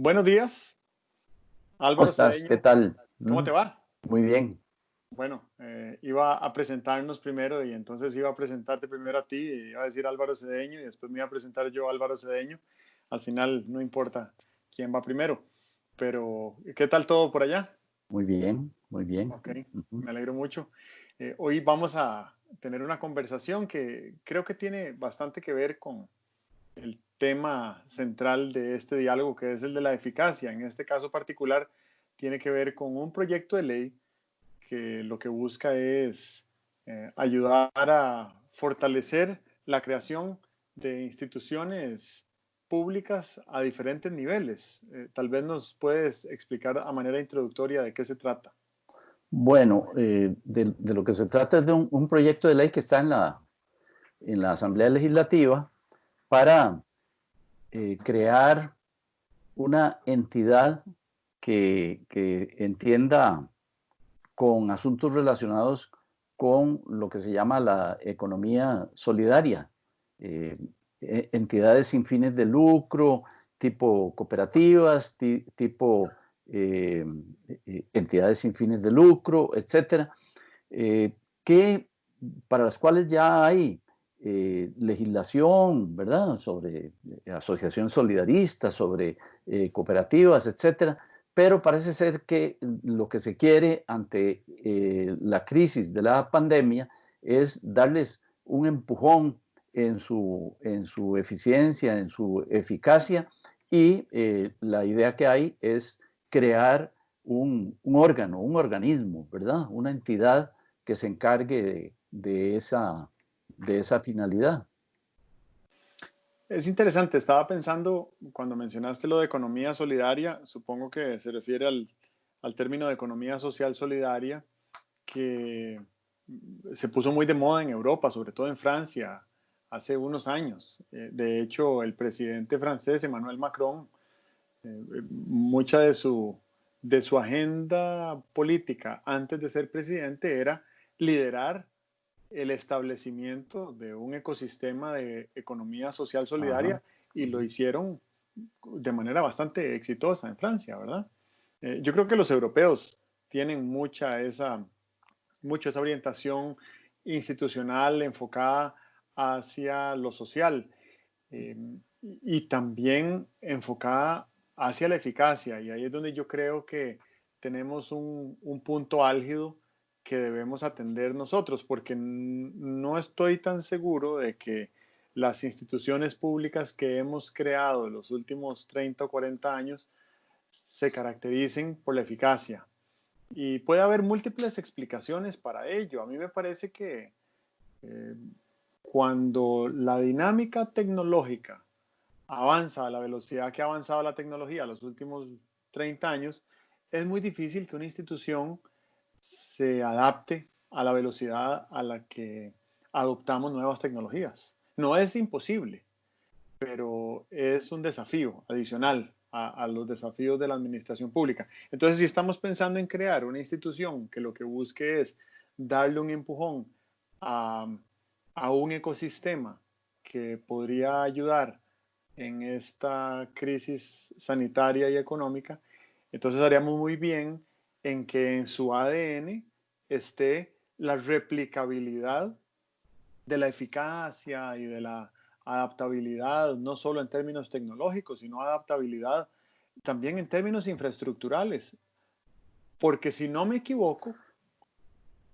Buenos días, ¿Cómo Álvaro estás? ¿Qué Cedeño. tal? ¿Cómo te va? Muy bien. Bueno, iba a presentarnos primero y entonces iba a presentarte primero a ti, y iba a decir Álvaro Cedeño y después me iba a presentar yo Álvaro Cedeño. Al final no importa quién va primero, pero ¿qué tal todo por allá? Muy bien, muy bien. Ok, Ujú. me alegro mucho. Hoy vamos a tener una conversación que creo que tiene bastante que ver con el tema central de este diálogo, que es el de la eficacia. En este caso particular, tiene que ver con un proyecto de ley que lo que busca es ayudar a fortalecer la creación de instituciones públicas a diferentes niveles. Tal vez nos puedes explicar a manera introductoria de qué se trata. Bueno, de lo que se trata es de un proyecto de ley que está en la Asamblea Legislativa para crear una entidad que entienda con asuntos relacionados con lo que se llama la economía solidaria. Eh, Entidades sin fines de lucro, tipo cooperativas, tipo eh, entidades sin fines de lucro, etcétera, que para las cuales ya hay legislación, ¿verdad? Sobre asociaciones solidaristas, sobre cooperativas, etcétera, pero parece ser que lo que se quiere ante la crisis de la pandemia es darles un empujón en su eficiencia, en su eficacia, y la idea que hay es crear un órgano, un organismo, ¿verdad? Una entidad que se encargue de esa finalidad. Es interesante, estaba pensando cuando mencionaste lo de economía solidaria, supongo que se refiere al término de economía social solidaria, que se puso muy de moda en Europa, sobre todo en Francia, hace unos años. De hecho, el presidente francés, Emmanuel Macron, mucha de su agenda política antes de ser presidente era liderar el establecimiento de un ecosistema de economía social Ajá. solidaria y lo Uh-huh. hicieron de manera bastante exitosa en Francia, ¿verdad? Yo creo que los europeos tienen mucha esa orientación institucional enfocada hacia lo social, eh, y también enfocada hacia la eficacia. Y ahí es donde yo creo que tenemos un punto álgido que debemos atender nosotros, porque no estoy tan seguro de que las instituciones públicas que hemos creado en los últimos 30 o 40 años se caractericen por la eficacia. Y puede haber múltiples explicaciones para ello. A mí me parece que eh, cuando la dinámica tecnológica avanza a la velocidad que ha avanzado la tecnología los últimos 30 años, es muy difícil que una institución se adapte a la velocidad a la que adoptamos nuevas tecnologías. No es imposible, pero es un desafío adicional a los desafíos de la administración pública. Entonces, si estamos pensando en crear una institución que lo que busque es darle un empujón a, a un ecosistema que podría ayudar en esta crisis sanitaria y económica, entonces haríamos muy bien en que en su ADN esté la replicabilidad de la eficacia y de la adaptabilidad, no solo en términos tecnológicos, sino adaptabilidad también en términos infraestructurales. Porque si no me equivoco,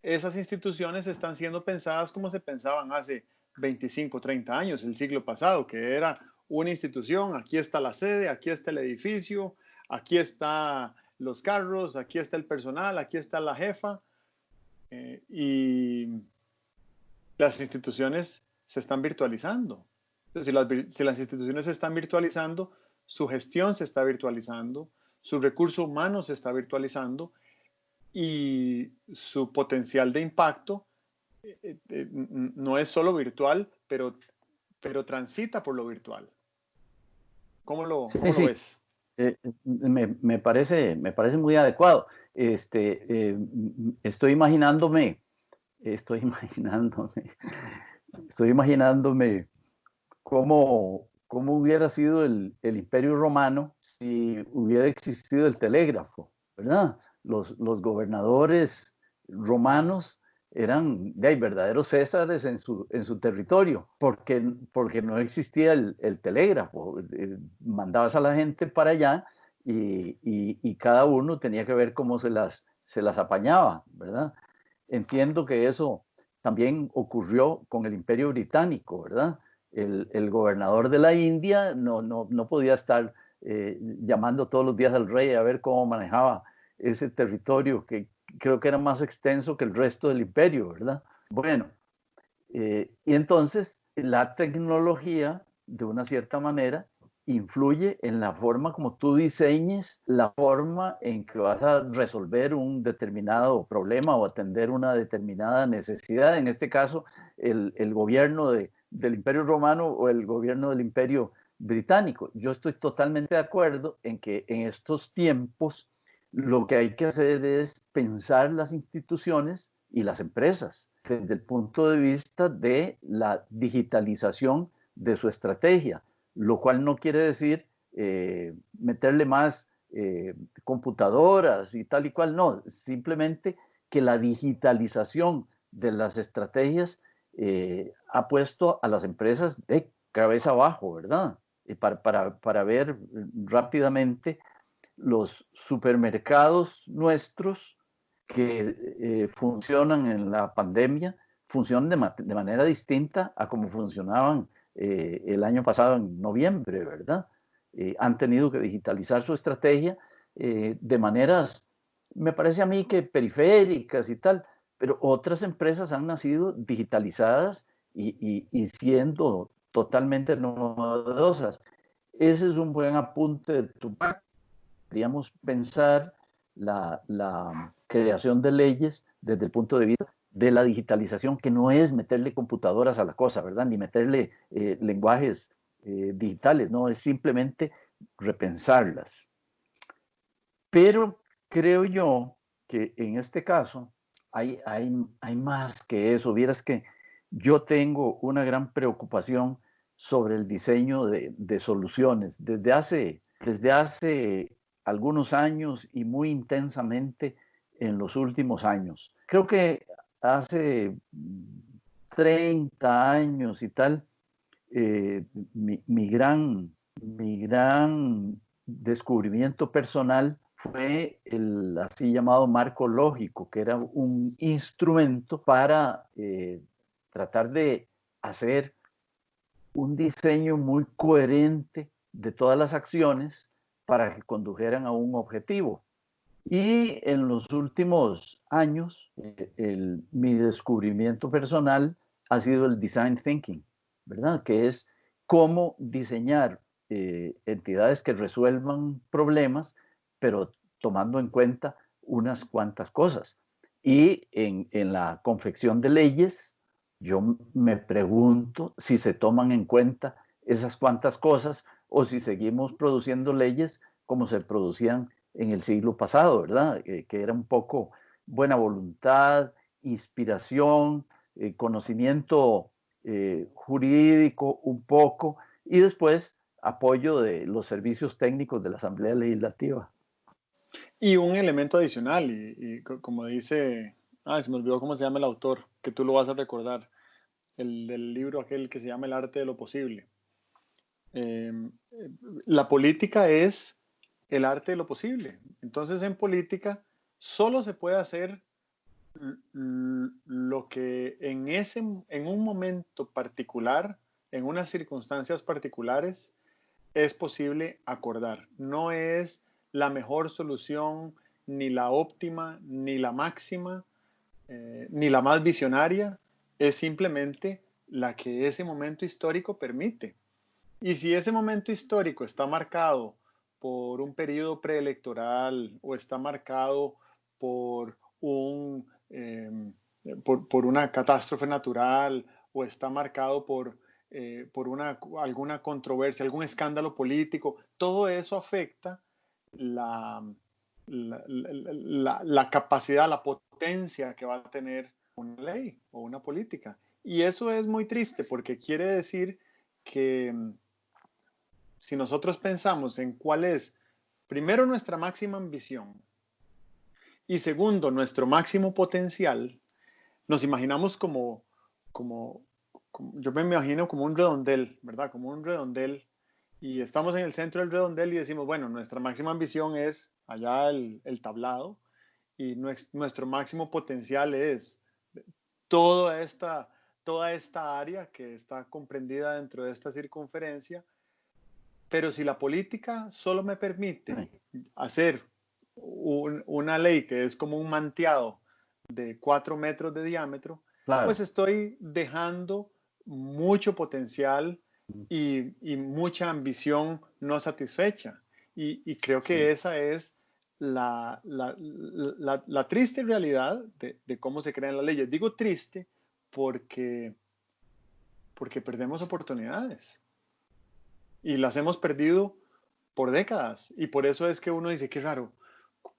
esas instituciones están siendo pensadas como se pensaban hace 25, 30 años, el siglo pasado, que era una institución, aquí está la sede, aquí está el edificio, aquí están los carros, aquí está el personal, aquí está la jefa, y las instituciones se están virtualizando. Entonces, si las instituciones se están virtualizando, su gestión se está virtualizando, su recurso humano se está virtualizando y su potencial de impacto no es solo virtual, pero transita por lo virtual. ¿Cómo lo, Sí, cómo lo sí. ves? Me parece muy adecuado. Estoy imaginándome, estoy imaginándome, estoy imaginándome cómo cómo hubiera sido el Imperio Romano si hubiera existido el telégrafo, ¿verdad? Los gobernadores romanos eran verdaderos césares en su territorio, porque no existía el telégrafo. Mandabas a la gente para allá y cada uno tenía que ver cómo se las apañaba, ¿verdad? Entiendo que eso también ocurrió con el Imperio Británico, ¿verdad? El gobernador de la India no podía estar llamando todos los días al rey a ver cómo manejaba ese territorio que creo que era más extenso que el resto del imperio, ¿verdad? Bueno, y entonces la tecnología, de una cierta manera, influye en la forma como tú diseñes, la forma en que vas a resolver un determinado problema o atender una determinada necesidad. En este caso, el gobierno del Imperio Romano o el gobierno del Imperio Británico. Yo estoy totalmente de acuerdo en que en estos tiempos lo que hay que hacer es pensar las instituciones y las empresas desde el punto de vista de la digitalización de su estrategia, lo cual no quiere decir meterle más computadoras y tal y cual, no, simplemente que la digitalización de las estrategias ha puesto a las empresas de cabeza abajo, ¿verdad? Para ver rápidamente los supermercados nuestros que funcionan en la pandemia funcionan de manera distinta a como funcionaban el año pasado en noviembre, ¿verdad? Han tenido que digitalizar su estrategia de maneras, me parece a mí que periféricas y tal, pero otras empresas han nacido digitalizadas y siendo totalmente novedosas. Ese es un buen apunte de tu parte. Podríamos pensar la creación de leyes desde el punto de vista de la digitalización, que no es meterle computadoras a la cosa, ¿verdad? Ni meterle lenguajes digitales, no, es simplemente repensarlas. Pero creo yo que en este caso hay más que eso. Vieras que yo tengo una gran preocupación sobre el diseño de soluciones desde hace algunos años y muy intensamente en los últimos años. Creo que hace 30 años y tal, eh, mi gran descubrimiento personal fue el así llamado marco lógico, que era un instrumento para tratar de hacer un diseño muy coherente de todas las acciones para que condujeran a un objetivo. Y en los últimos años, mi descubrimiento personal ha sido el design thinking, ¿verdad? Que es cómo diseñar entidades que resuelvan problemas, pero tomando en cuenta unas cuantas cosas. Y en la confección de leyes, yo me pregunto si se toman en cuenta esas cuantas cosas o si seguimos produciendo leyes como se producían en el siglo pasado, ¿verdad? Que era un poco buena voluntad, inspiración, conocimiento jurídico un poco y después apoyo de los servicios técnicos de la Asamblea Legislativa. Y un elemento adicional, como dice, se me olvidó cómo se llama el autor, que tú lo vas a recordar, el del libro aquel que se llama El arte de lo posible. Eh, la política es el arte de lo posible. Entonces, en política solo se puede hacer lo que en un momento particular, en unas circunstancias particulares, es posible acordar. No es la mejor solución, ni la óptima, ni la máxima, ni la más visionaria, es simplemente la que ese momento histórico permite. Y si ese momento histórico está marcado por un periodo preelectoral o está marcado por, por una catástrofe natural o está marcado por alguna controversia, algún escándalo político, todo eso afecta la capacidad, la potencia que va a tener una ley o una política. Y eso es muy triste porque quiere decir que si nosotros pensamos en cuál es, primero, nuestra máxima ambición y segundo, nuestro máximo potencial, nos imaginamos como, yo me imagino como un redondel, ¿verdad? Como un redondel y estamos en el centro del redondel y decimos, bueno, nuestra máxima ambición es allá el tablado y nuestro máximo potencial es toda esta, toda esta área que está comprendida dentro de esta circunferencia, pero si la política solo me permite Sí, hacer una ley que es como un manteado de 4 metros de diámetro, pues claro. estoy dejando mucho potencial y mucha ambición no satisfecha. Y creo que Sí, esa es la triste realidad de cómo se crean las leyes. Digo triste porque, porque perdemos oportunidades y las hemos perdido por décadas. Y por eso es que uno dice, qué raro,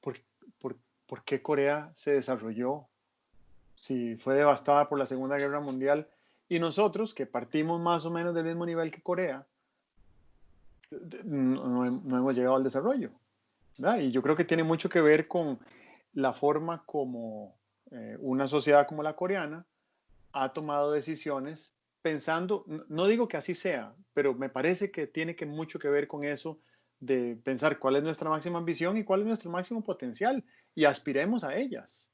¿por, por, por qué Corea se desarrolló si fue devastada por la Segunda Guerra Mundial? Y nosotros, que partimos más o menos del mismo nivel que Corea, no hemos llegado al desarrollo, ¿verdad? Y yo creo que tiene mucho que ver con la forma como una sociedad como la coreana ha tomado decisiones pensando, no digo que así sea, pero me parece que tiene que mucho que ver con eso de pensar cuál es nuestra máxima ambición y cuál es nuestro máximo potencial y aspiremos a ellas.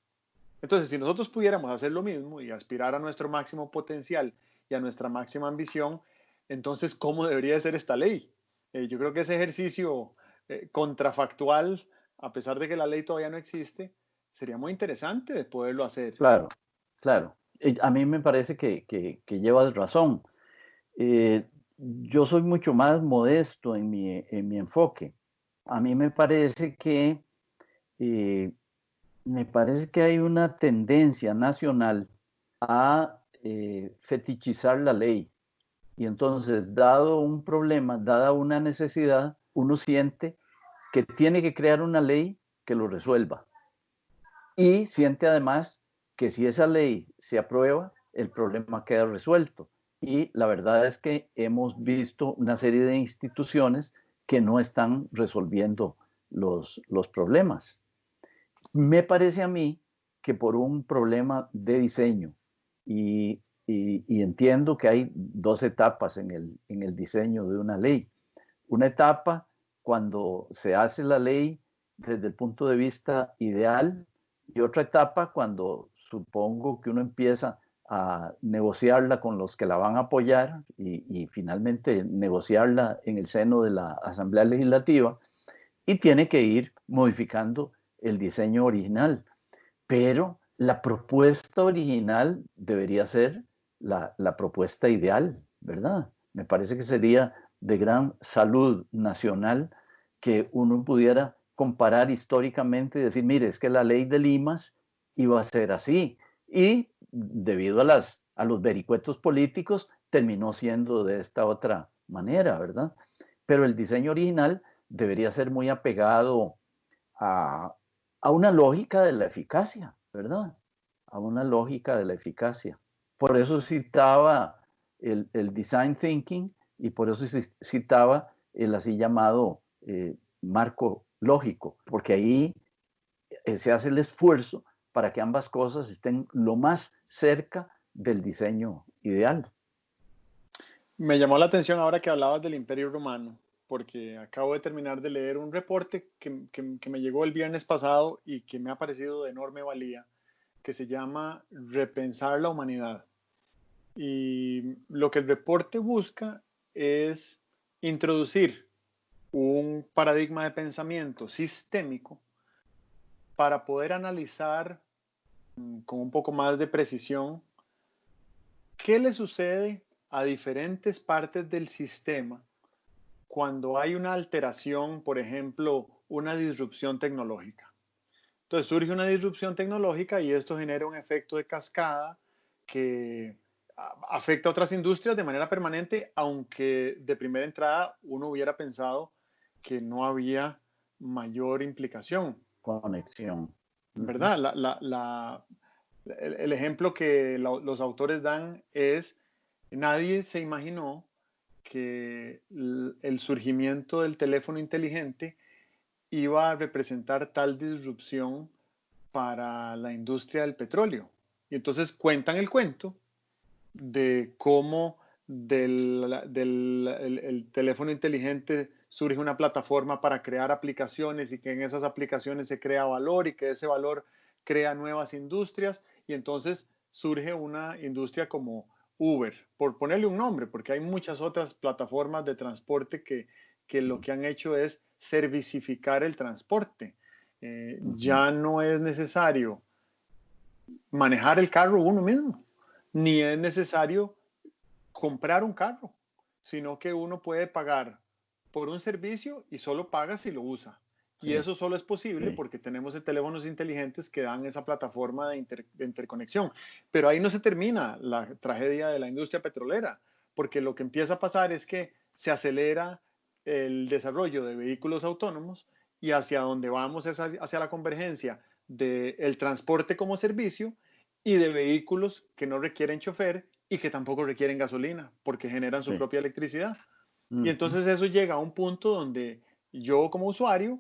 Entonces, si nosotros pudiéramos hacer lo mismo y aspirar a nuestro máximo potencial y a nuestra máxima ambición, entonces, ¿cómo debería ser esta ley? Yo creo que ese ejercicio contrafactual, a pesar de que la ley todavía no existe, sería muy interesante de poderlo hacer. claro, claro. A mí me parece que llevas razón. Yo soy mucho más modesto en mi enfoque. A mí eh, me parece que hay una tendencia nacional a fetichizar la ley. Y entonces, dado un problema, dada una necesidad, uno siente que tiene que crear una ley que lo resuelva. Y siente además que si esa ley se aprueba, el problema queda resuelto. Y la verdad es que hemos visto una serie de instituciones que no están resolviendo los problemas. Me parece a mí que por un problema de diseño, y, y entiendo que hay dos etapas en el diseño de una ley. Una etapa cuando se hace la ley desde el punto de vista ideal y otra etapa cuando supongo que uno empieza a negociarla con los que la van a apoyar y finalmente negociarla en el seno de la Asamblea Legislativa y tiene que ir modificando el diseño original. Pero la propuesta original debería ser la propuesta ideal, ¿verdad? Me parece que sería de gran salud nacional que uno pudiera comparar históricamente y decir, mire, es que la ley de Limas iba a ser así. Y debido a los vericuetos políticos, terminó siendo de esta otra manera, ¿verdad? Pero el diseño original debería ser muy apegado a, a una lógica de la eficacia, ¿verdad? A una lógica de la eficacia. Por eso citaba el design thinking y por eso citaba el así llamado marco lógico, porque ahí se hace el esfuerzo para que ambas cosas estén lo más cerca del diseño ideal. Me llamó la atención ahora que hablabas del Imperio Romano, porque acabo de terminar de leer un reporte que me llegó el viernes pasado y que me ha parecido de enorme valía, que se llama Repensar la humanidad. Y lo que el reporte busca es introducir un paradigma de pensamiento sistémico para poder analizar con un poco más de precisión qué le sucede a diferentes partes del sistema cuando hay una alteración, por ejemplo, una disrupción tecnológica. Entonces surge una disrupción tecnológica y esto genera un efecto de cascada que afecta a otras industrias de manera permanente, aunque de primera entrada uno hubiera pensado que no había mayor implicación, Conexión. Uh -huh. ¿verdad? El ejemplo que los autores dan es, nadie se imaginó que el surgimiento del teléfono inteligente iba a representar tal disrupción para la industria del petróleo. Y entonces cuentan el cuento de cómo el teléfono inteligente surge una plataforma para crear aplicaciones y que en esas aplicaciones se crea valor y que ese valor crea nuevas industrias y entonces surge una industria como Uber, por ponerle un nombre, porque hay muchas otras plataformas de transporte que lo que han hecho es servicificar el transporte. Ya no es necesario manejar el carro uno mismo, ni es necesario comprar un carro, sino que uno puede pagar por un servicio y solo paga si lo usa. Sí. Y eso solo es posible porque tenemos teléfonos inteligentes que dan esa plataforma de interconexión. Pero ahí no se termina la tragedia de la industria petrolera, porque lo que empieza a pasar es que se acelera el desarrollo de vehículos autónomos y hacia donde vamos es hacia la convergencia del transporte como servicio y de vehículos que no requieren chofer y que tampoco requieren gasolina porque generan su propia electricidad. Y entonces eso llega a un punto donde yo como usuario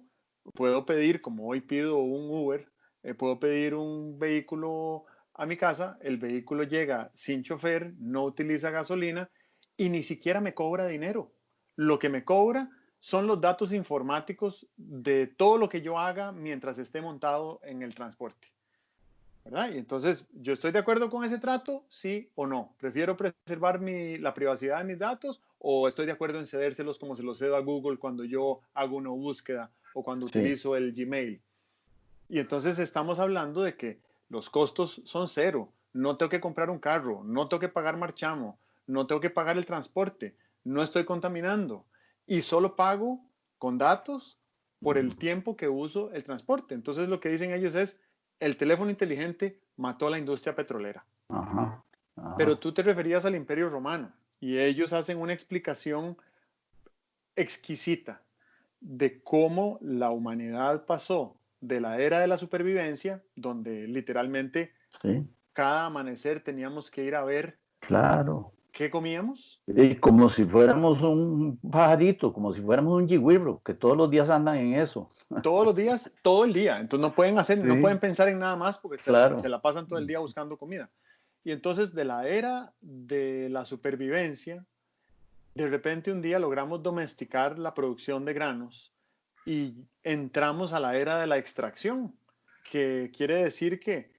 puedo pedir, como hoy pido un Uber, puedo pedir un vehículo a mi casa, el vehículo llega sin chofer, no utiliza gasolina y ni siquiera me cobra dinero. Lo que me cobra son los datos informáticos de todo lo que yo haga mientras esté montado en el transporte. ¿Verdad? Y entonces, ¿yo estoy de acuerdo con ese trato? ¿Sí o no? ¿Prefiero preservar la privacidad de mis datos o estoy de acuerdo en cedérselos como se los cedo a Google cuando yo hago una búsqueda o cuando utilizo el Gmail? Y entonces estamos hablando de que los costos son cero. No tengo que comprar un carro, no tengo que pagar marchamo, no tengo que pagar el transporte, no estoy contaminando y solo pago con datos por el tiempo que uso el transporte. Entonces lo que dicen ellos es, el teléfono inteligente mató a la industria petrolera. Pero tú te referías al Imperio Romano y ellos hacen una explicación exquisita de cómo la humanidad pasó de la era de la supervivencia, donde literalmente cada amanecer teníamos que ir a ver qué comíamos. Y como si fuéramos un pajarito, como si fuéramos un yigüirro, que todos los días andan en eso. Todos los días, todo el día. Entonces no pueden no pueden pensar en nada más porque se la pasan todo el día buscando comida. Y entonces de la era de la supervivencia, de repente un día logramos domesticar la producción de granos y entramos a la era de la extracción, que quiere decir que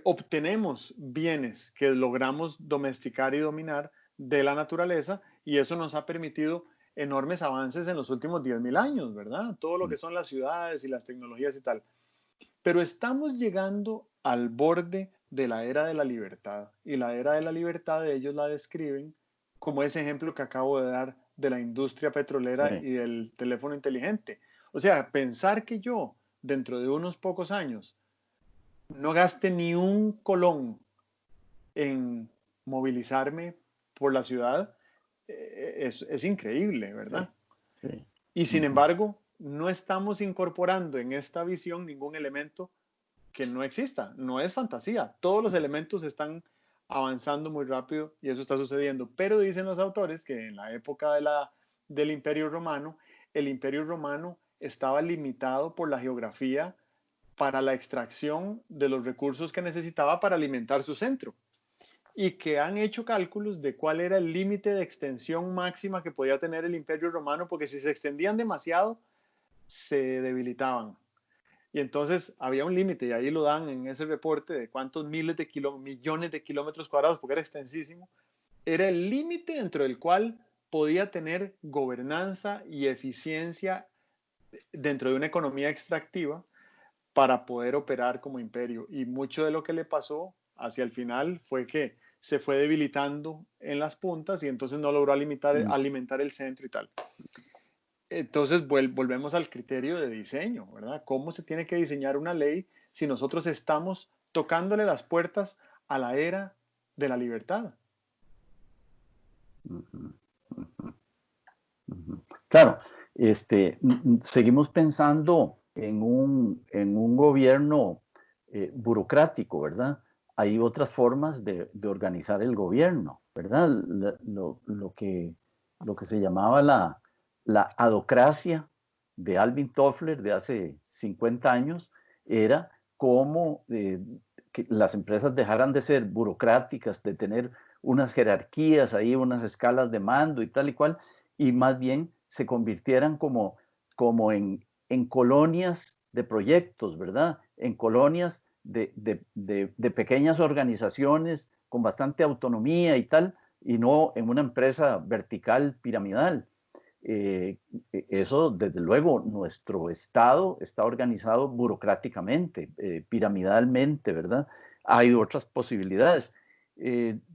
obtenemos bienes que logramos domesticar y dominar de la naturaleza y eso nos ha permitido enormes avances en los últimos 10.000 años, ¿verdad? Todo lo que son las ciudades y las tecnologías y tal. Pero estamos llegando al borde de la era de la libertad y la era de la libertad ellos la describen como ese ejemplo que acabo de dar de la industria petrolera y del teléfono inteligente. O sea, pensar que yo dentro de unos pocos años no gaste ni un colón en movilizarme por la ciudad es increíble, ¿verdad? Y sin embargo, no estamos incorporando en esta visión ningún elemento que no exista, no es fantasía, todos los elementos están avanzando muy rápido y eso está sucediendo, pero dicen los autores que en la época del Imperio Romano, el Imperio Romano estaba limitado por la geografía para la extracción de los recursos que necesitaba para alimentar su centro y que han hecho cálculos de cuál era el límite de extensión máxima que podía tener el Imperio Romano, porque si se extendían demasiado, se debilitaban. Y entonces había un límite, y ahí lo dan en ese reporte de cuántos millones de kilómetros cuadrados, porque era extensísimo, era el límite dentro del cual podía tener gobernanza y eficiencia dentro de una economía extractiva para poder operar como imperio. Y mucho de lo que le pasó hacia el final fue que se fue debilitando en las puntas y entonces no logró alimentar el centro y tal. Entonces volvemos al criterio de diseño, ¿verdad? ¿Cómo se tiene que diseñar una ley si nosotros estamos tocándole las puertas a la era de la libertad? Claro, seguimos pensando en un gobierno burocrático, ¿verdad? hay otras formas de organizar el gobierno, ¿verdad? Lo que se llamaba la adocracia de Alvin Toffler de hace 50 años era cómo que las empresas dejaran de ser burocráticas, de tener unas jerarquías ahí, unas escalas de mando y tal y cual, y más bien se convirtieran como en colonias de proyectos, ¿verdad? En colonias de pequeñas organizaciones con bastante autonomía y tal, y no en una empresa vertical piramidal. Eso, desde luego, nuestro Estado está organizado burocráticamente, piramidalmente, ¿verdad? Hay otras posibilidades.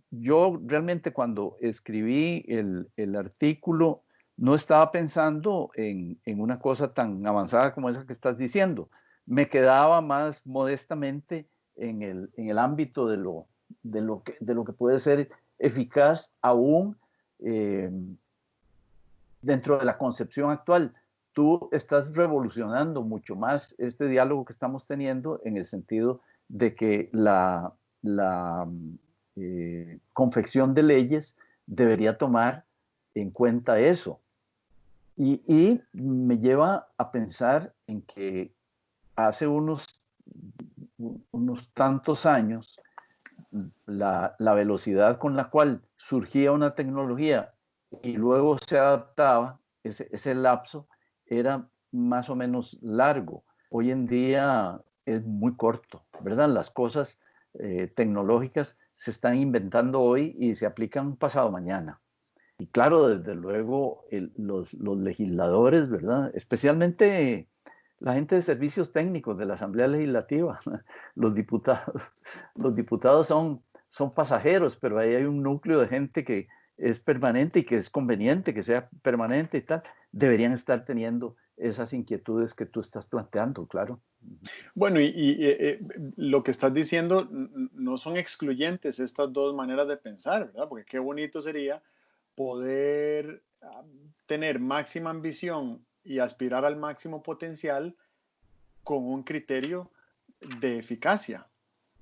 Yo realmente cuando escribí el artículo no estaba pensando en una cosa tan avanzada como esa que estás diciendo. Me quedaba más modestamente en el ámbito de lo que puede ser eficaz aún eh, dentro de la concepción actual. Tú estás revolucionando mucho más este diálogo que estamos teniendo en el sentido de que la confección de leyes debería tomar en cuenta eso. Y me lleva a pensar en que hace unos tantos años, la velocidad con la cual surgía una tecnología y luego se adaptaba, ese lapso era más o menos largo. Hoy en día es muy corto, ¿verdad? Las cosas tecnológicas se están inventando hoy y se aplican pasado mañana. Y claro, desde luego, los legisladores, ¿verdad? Especialmente la gente de servicios técnicos de la Asamblea Legislativa, los diputados, los diputados son pasajeros, pero ahí hay un núcleo de gente que es permanente y que es conveniente que sea permanente y tal. Deberían estar teniendo esas inquietudes que tú estás planteando, claro. Bueno, lo que estás diciendo no son excluyentes estas dos maneras de pensar, ¿verdad? Porque qué bonito sería poder tener máxima ambición y aspirar al máximo potencial con un criterio de eficacia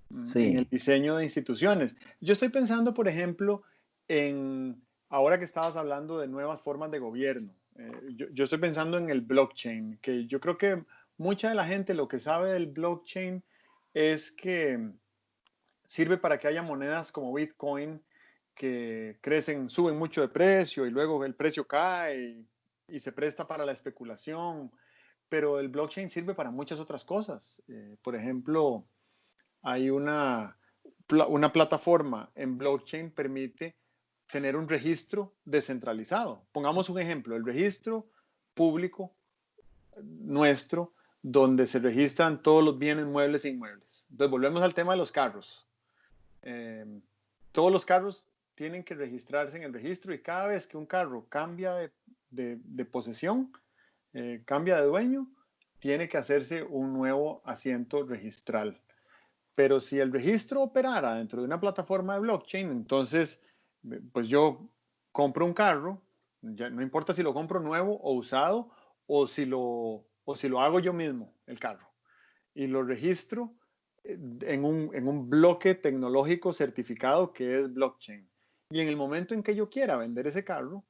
en el Sí, diseño de instituciones. Yo estoy pensando, por ejemplo, ahora que estabas hablando de nuevas formas de gobierno, yo estoy pensando en el blockchain, que yo creo que mucha de la gente lo que sabe del blockchain es que sirve para que haya monedas como Bitcoin que crecen, suben mucho de precio y luego el precio cae y se presta para la especulación, pero el blockchain sirve para muchas otras cosas. Por ejemplo, hay una plataforma en blockchain permite tener un registro descentralizado. Pongamos un ejemplo, el registro público nuestro, donde se registran todos los bienes muebles e inmuebles. Entonces, volvemos al tema de los carros. Eh, todos los carros tienen que registrarse en el registro y cada vez que un carro cambia de posesión, cambia de dueño, tiene que hacerse un nuevo asiento registral. Pero si el registro operara dentro de una plataforma de blockchain, entonces, pues yo compro un carro, ya no importa si lo compro nuevo o usado, o si lo hago yo mismo, el carro, y lo registro en un bloque tecnológico certificado que es blockchain. Y en el momento en que yo quiera vender ese carro,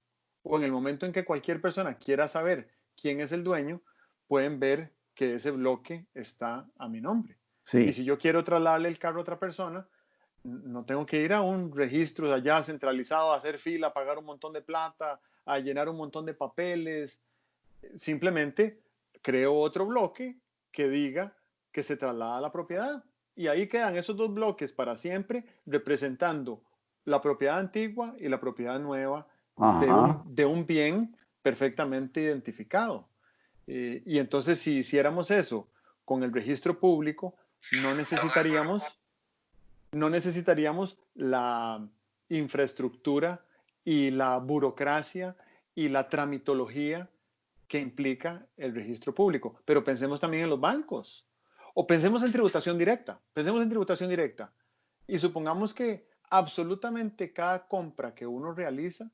o en el momento en que cualquier persona quiera saber quién es el dueño, pueden ver que ese bloque está a mi nombre. Y sí. si yo quiero trasladarle el carro a otra persona, no tengo que ir a un registro allá centralizado, a hacer fila, a pagar un montón de plata, a llenar un montón de papeles. Simplemente creo otro bloque que diga que se traslada a la propiedad. Y ahí quedan esos dos bloques para siempre representando la propiedad antigua y la propiedad nueva Ajá. de un bien perfectamente identificado. Y entonces si hiciéramos eso con el registro público, no necesitaríamos, no necesitaríamos la infraestructura y la burocracia y la tramitología que implica el registro público. Pero pensemos también en los bancos. O pensemos en tributación directa. Pensemos en tributación directa. Y supongamos que absolutamente cada compra que uno realiza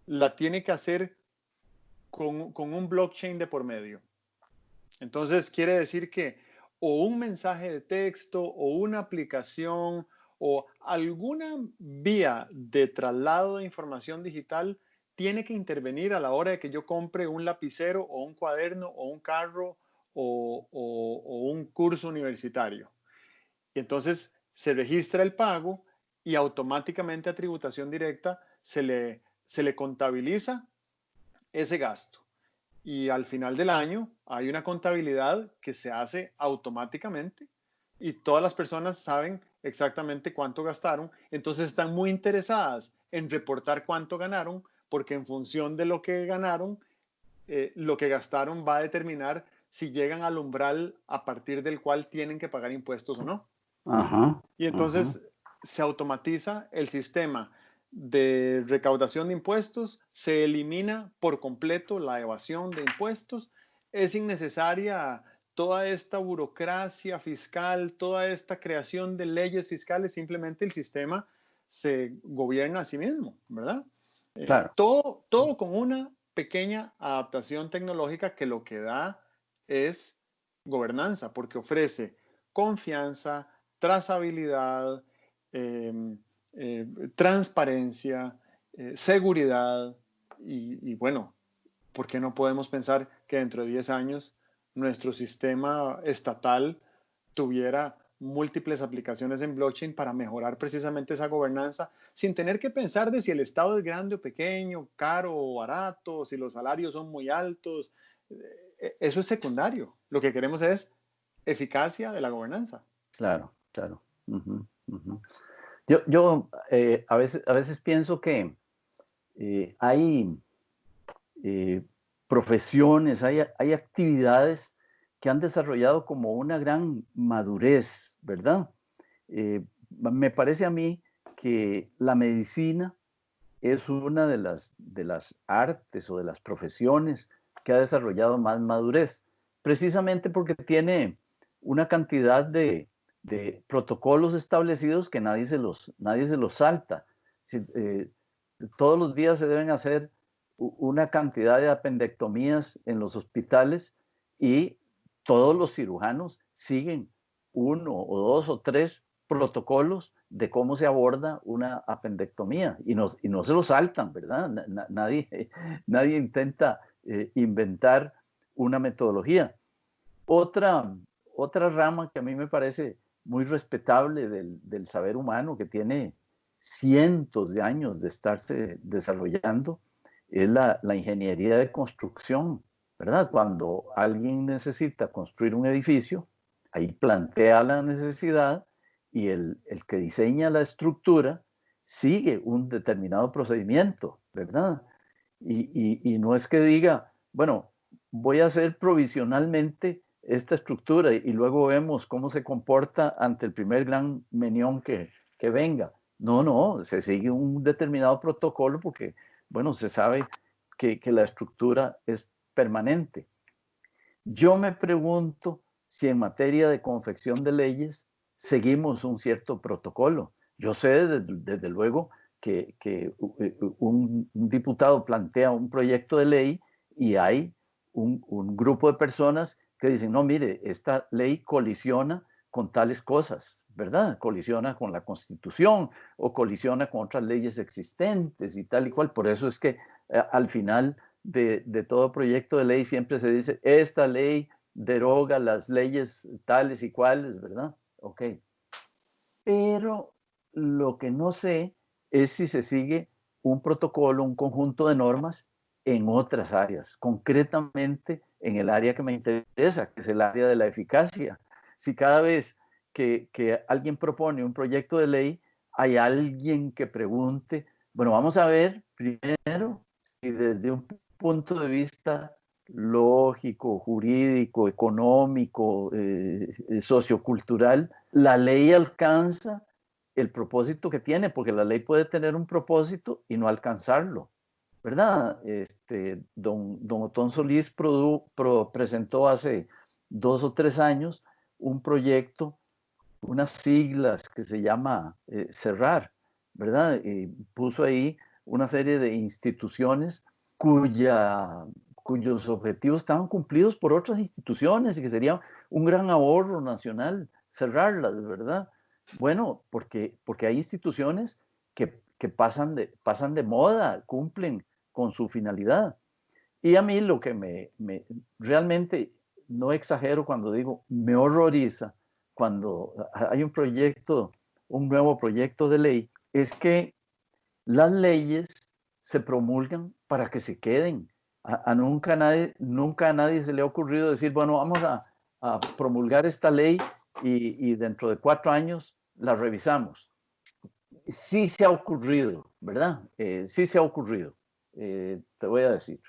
la tiene que hacer con un blockchain de por medio. Entonces quiere decir que o un mensaje de texto o una aplicación o alguna vía de traslado de información digital tiene que intervenir a la hora de que yo compre un lapicero o un cuaderno o un carro o un curso universitario. Y entonces se registra el pago y automáticamente a tributación directa se le contabiliza ese gasto. Y al final del año hay una contabilidad que se hace automáticamente y todas las personas saben exactamente cuánto gastaron. Entonces están muy interesadas en reportar cuánto ganaron porque en función de lo que ganaron, lo que gastaron va a determinar si llegan al umbral a partir del cual tienen que pagar impuestos o no. Ajá, Y ajá. entonces se automatiza el sistema de recaudación de impuestos, se elimina por completo la evasión de impuestos, es innecesaria toda esta burocracia fiscal, toda esta creación de leyes fiscales, simplemente el sistema se gobierna a sí mismo, ¿verdad? Claro, Todo con una pequeña adaptación tecnológica que lo que da es gobernanza, porque ofrece confianza, trazabilidad, eh, transparencia, seguridad y bueno, ¿por qué no podemos pensar que dentro de 10 años nuestro sistema estatal tuviera múltiples aplicaciones en blockchain para mejorar precisamente esa gobernanza sin tener que pensar de si el Estado es grande o pequeño, caro o barato, si los salarios son muy altos? Eso es secundario. Lo que queremos es eficacia de la gobernanza. claro, claro. Ujú, ujú. Yo a veces pienso que hay eh, profesiones, hay actividades que han desarrollado como una gran madurez, ¿verdad? Me parece a mí que la medicina es una de las artes o de las profesiones que ha desarrollado más madurez, precisamente porque tiene una cantidad de protocolos establecidos que nadie se los salta. Si, todos los días se deben hacer una cantidad de apendectomías en los hospitales y todos los cirujanos siguen uno o dos o tres protocolos de cómo se aborda una apendectomía y no se lo saltan, ¿verdad? Nadie intenta inventar una metodología. Otra, otra rama que a mí me parece muy respetable del saber humano, que tiene cientos de años de estarse desarrollando, es la ingeniería de construcción, ¿verdad? Cuando alguien necesita construir un edificio, ahí plantea la necesidad y el que diseña la estructura sigue un determinado procedimiento, ¿verdad? Y no es que diga, bueno, voy a hacer provisionalmente esta estructura y luego vemos cómo se comporta ante el primer gran menión que venga. No, no, se sigue un determinado protocolo porque, bueno, se sabe que la estructura es permanente. Yo me pregunto si en materia de confección de leyes seguimos un cierto protocolo. Yo sé desde luego que un diputado plantea un proyecto de ley y hay un grupo de personas que dicen, no, mire, esta ley colisiona con tales cosas, ¿verdad? Colisiona con la Constitución o colisiona con otras leyes existentes y tal y cual. Por eso es que al final de todo proyecto de ley siempre se dice, esta ley deroga las leyes tales y cuales, ¿verdad? Ok. Pero lo que no sé es si se sigue un protocolo, un conjunto de normas en otras áreas, concretamente en el área que me interesa, que es el área de la eficacia. Si cada vez que alguien propone un proyecto de ley, hay alguien que pregunte, bueno, vamos a ver primero si desde un punto de vista lógico, jurídico, económico, sociocultural, la ley alcanza el propósito que tiene, porque la ley puede tener un propósito y no alcanzarlo, ¿verdad? Don Otón Solís presentó hace 2 o 3 años un proyecto, unas siglas que se llama Cerrar, ¿verdad? Y puso ahí una serie de instituciones cuyos objetivos estaban cumplidos por otras instituciones y que sería un gran ahorro nacional cerrarlas, ¿verdad? Bueno, porque hay instituciones que pasan de moda, cumplen con su finalidad. Y a mí lo que realmente no exagero cuando digo, me horroriza cuando hay un nuevo proyecto de ley, es que las leyes se promulgan para que se queden. Nunca a nadie se le ha ocurrido decir, bueno, vamos a promulgar esta ley y dentro de 4 años la revisamos. Sí se ha ocurrido, ¿verdad? Sí se ha ocurrido, te voy a decir.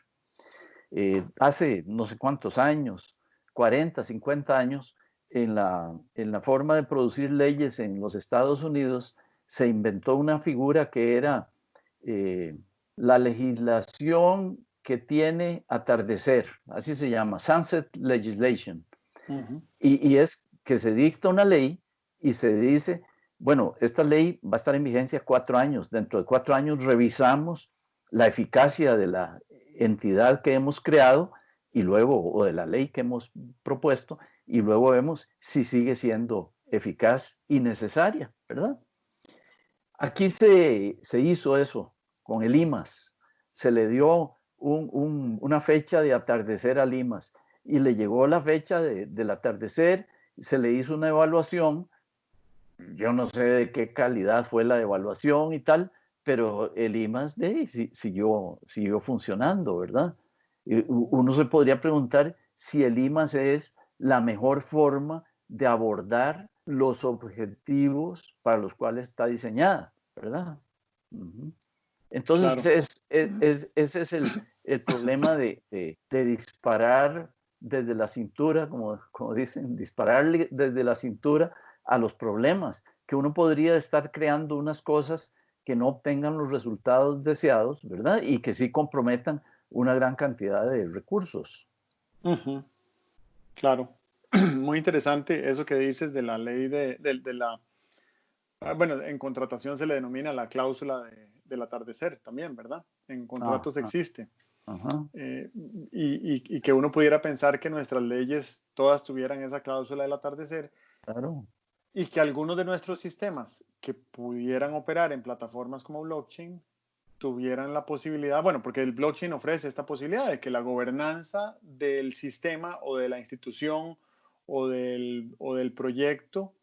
Hace no sé cuántos años, 40, 50 años, en la forma de producir leyes en los Estados Unidos, se inventó una figura que era eh, la legislación que tiene atardecer, así se llama, sunset legislation. Ujú. Y es que se dicta una ley y se dice, bueno, esta ley va a estar en vigencia 4 años. Dentro de 4 años revisamos la eficacia de la entidad que hemos creado y luego, o de la ley que hemos propuesto, y luego vemos si sigue siendo eficaz y necesaria, ¿verdad? Aquí se hizo eso con el IMAS. Se le dio una fecha de atardecer al IMAS y le llegó la fecha del atardecer, se le hizo una evaluación. Yo no sé de qué calidad fue la evaluación y tal, pero el IMAS siguió funcionando, ¿verdad? Y uno se podría preguntar si el IMAS es la mejor forma de abordar los objetivos para los cuales está diseñada, ¿verdad? Ujú. Entonces, Claro. ese es el problema de disparar desde la cintura, como dicen, disparar desde la cintura a los problemas, que uno podría estar creando unas cosas que no obtengan los resultados deseados, ¿verdad? Y que sí comprometan una gran cantidad de recursos. Ujú. Claro. Muy interesante eso que dices de la ley de la... Bueno, en contratación se le denomina la cláusula del atardecer también, ¿verdad? En Ah, contratos ah, existe. ajá, Eh, y que uno pudiera pensar que nuestras leyes todas tuvieran esa cláusula del atardecer claro, y que algunos de nuestros sistemas que pudieran operar en plataformas como blockchain tuvieran la posibilidad, bueno, porque el blockchain ofrece esta posibilidad de que la gobernanza del sistema o de la institución o del proyecto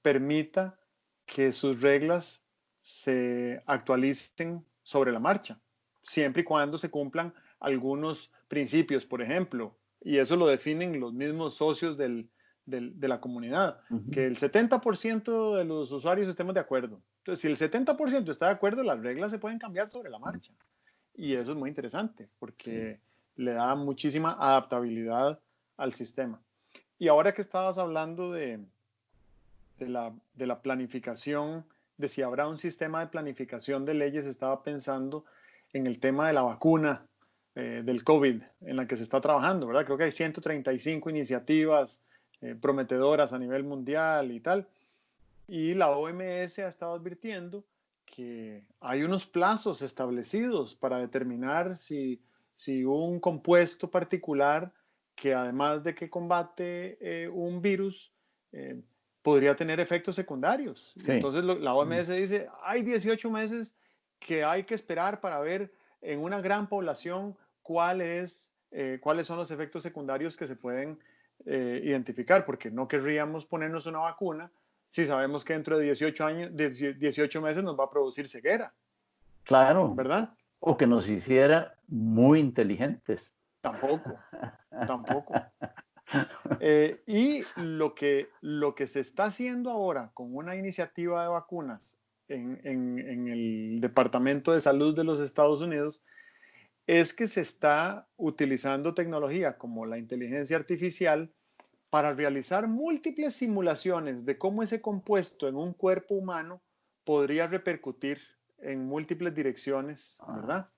permita que sus reglas se actualicen sobre la marcha, siempre y cuando se cumplan algunos principios, por ejemplo, y eso lo definen los mismos socios de la comunidad, ujú, que el 70% de los usuarios estemos de acuerdo. Entonces, si el 70% está de acuerdo, las reglas se pueden cambiar sobre la marcha. Y eso es muy interesante sí, porque le da muchísima adaptabilidad al sistema. Y ahora que estabas hablando de la planificación, de si habrá un sistema de planificación de leyes, estaba pensando en el tema de la vacuna del COVID en la que se está trabajando, ¿verdad? Creo que hay 135 iniciativas prometedoras a nivel mundial y tal. Y la OMS ha estado advirtiendo que hay unos plazos establecidos para determinar si un compuesto particular que además de que combate un virus, eh, podría tener efectos secundarios. Y sí, entonces la mm, OMS dice, hay 18 meses que hay que esperar para ver en una gran población cuáles son los efectos secundarios que se pueden identificar, porque no querríamos ponernos una vacuna si sabemos que dentro de 18 meses nos va a producir ceguera, claro, ¿verdad? o que nos hiciera muy inteligentes. Tampoco, tampoco. Y lo que se está haciendo ahora con una iniciativa de vacunas en el Departamento de Salud de los Estados Unidos es que se está utilizando tecnología como la inteligencia artificial para realizar múltiples simulaciones de cómo ese compuesto en un cuerpo humano podría repercutir en múltiples direcciones, Ah, ¿verdad?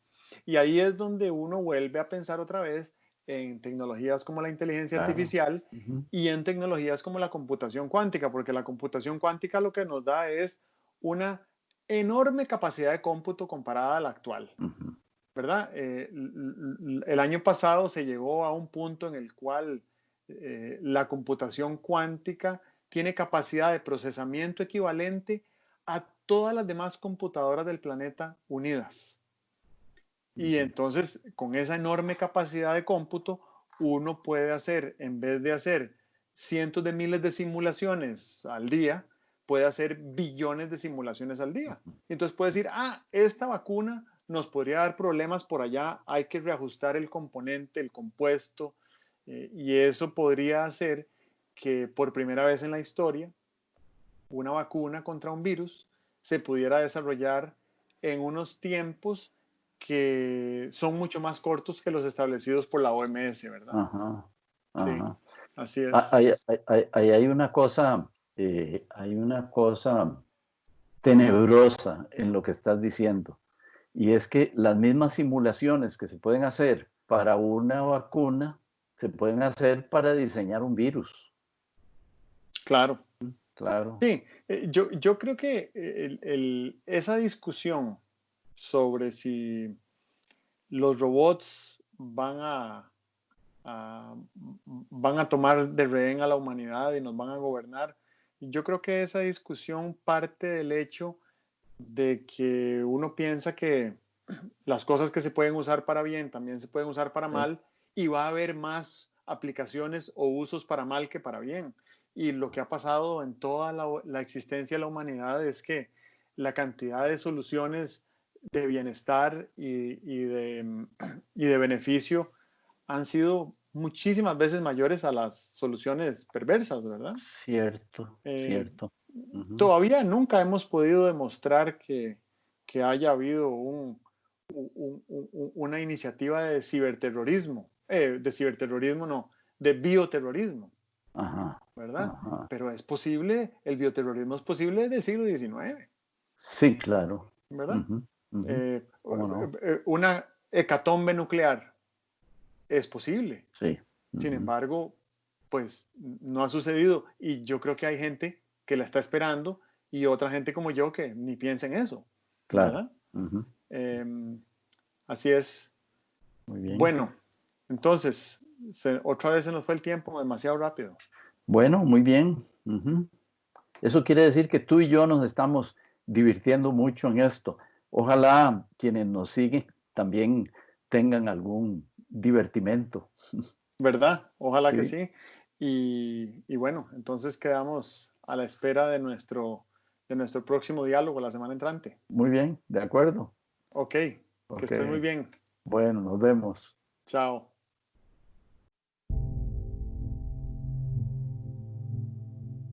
Y ahí es donde uno vuelve a pensar otra vez en tecnologías como la inteligencia claro. artificial Ujú, y en tecnologías como la computación cuántica, porque la computación cuántica lo que nos da es una enorme capacidad de cómputo comparada a la actual, ujú, ¿verdad? El año pasado se llegó a un punto en el cual la computación cuántica tiene capacidad de procesamiento equivalente a todas las demás computadoras del planeta unidas. Y entonces, con esa enorme capacidad de cómputo, uno puede hacer, en vez de hacer cientos de miles de simulaciones al día, puede hacer billones de simulaciones al día. Entonces puede decir, esta vacuna nos podría dar problemas por allá, hay que reajustar el componente, el compuesto, y eso podría hacer que por primera vez en la historia, una vacuna contra un virus se pudiera desarrollar en unos tiempos que son mucho más cortos que los establecidos por la OMS, ¿verdad? Ajá, ajá. Sí, así es. Hay una cosa tenebrosa en lo que estás diciendo, y es que las mismas simulaciones que se pueden hacer para una vacuna se pueden hacer para diseñar un virus. Claro. Claro. Sí, yo creo que esa discusión sobre si los robots van a tomar de rehén a la humanidad y nos van a gobernar, yo creo que esa discusión parte del hecho de que uno piensa que las cosas que se pueden usar para bien también se pueden usar para mal, y va a haber más aplicaciones o usos para mal que para bien. Y lo que ha pasado en toda la existencia de la humanidad es que la cantidad de soluciones de bienestar y de beneficio han sido muchísimas veces mayores a las soluciones perversas, ¿verdad? Cierto, cierto. Todavía nunca hemos podido demostrar que haya habido una iniciativa de ciberterrorismo, no, de bioterrorismo, Ajá, ¿verdad? ajá. Pero es posible, el bioterrorismo es posible del siglo XIX, Sí, claro. ¿verdad? ¿Cómo no? Una hecatombe nuclear es posible. Sí. Sin embargo, pues no ha sucedido, y yo creo que hay gente que la está esperando y otra gente como yo que ni piensa en eso, Claro. ¿verdad? Así es. Muy bien. Bueno, entonces, otra vez se nos fue el tiempo demasiado rápido. Bueno, muy bien. Eso quiere decir que tú y yo nos estamos divirtiendo mucho en esto. Ojalá quienes nos siguen también tengan algún divertimento. ¿Verdad? Ojalá que Sí, sí. Y bueno, entonces quedamos a la espera de nuestro próximo diálogo la semana entrante. muy bien, de acuerdo. Ok, que Ok, estés muy bien. bueno, nos vemos. Chao.